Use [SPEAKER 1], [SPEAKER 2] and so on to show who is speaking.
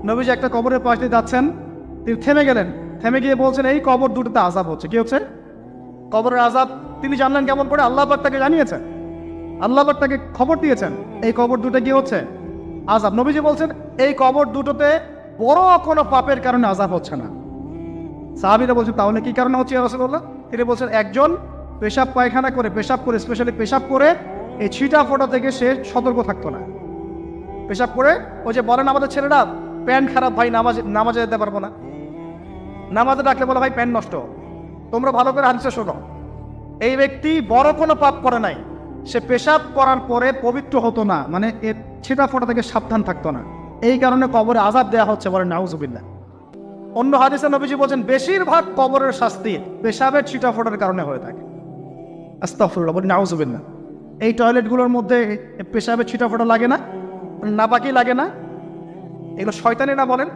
[SPEAKER 1] নবীজি একটা কবরের পাশ দিয়ে যাচ্ছেন, তিনি থেমে গেলেন, থেমে গিয়ে বলছেন এই কবর দুটোতে আযাব হচ্ছে। কি হচ্ছে? কবরের আযাব। তিনি জানলেন কেমন করে? আল্লাহ পাক তাকে জানিয়েছেন, আল্লাহ পাক তাকে খবর দিয়েছেন এই কবর দুটো কি হচ্ছে? আযাব। নবীজি বলছেন এই কবর দুটোতে বড় কোনো পাপের কারণে আযাব হচ্ছে না। সাহাবীরা বলছেন তাহলে কি কারণে হচ্ছে ইয়া রাসূলুল্লাহ? তিনি বলছেন একজন পেশাব পায়খানা করে, পেশাব করে, স্পেশালি পেশাব করে এই ছিটা ফোঁটা থেকে সে সতর্ক থাকতো না। পেশাব করে ওই যে বলেন আমাদের ছেলেরা, প্যান্ট খারাপ ভাই, নামাজে যেতে পারবো না, নামাজে ডাকলে বলে ভাই প্যান্ট নষ্ট। তোমরা ভালো করে হাদিসে শোনো, এই ব্যক্তি বড় কোনো পাপ করে নাই, সে পেশাব করার পরে পবিত্র হতো না, মানে এর ছিটা ফোঁটা থেকে সাবধান থাকতো না, এই কারণে কবরে আযাব দেওয়া হচ্ছে, বলেন নাউজুবিল্লাহ। অন্য হাদিসে নবীজি বলছেন বেশিরভাগ কবরের শাস্তি পেশাবের ছিটা ফোঁটার কারণে হয়ে থাকে। আস্তাগফিরুল্লাহ, বলি নাউজুবিল্লাহ। এই টয়লেটগুলোর মধ্যে পেশাবের ছিটা ফোঁটা লাগে না, নাপাকি লাগে না, এগুলো শয়তানি না বলেন?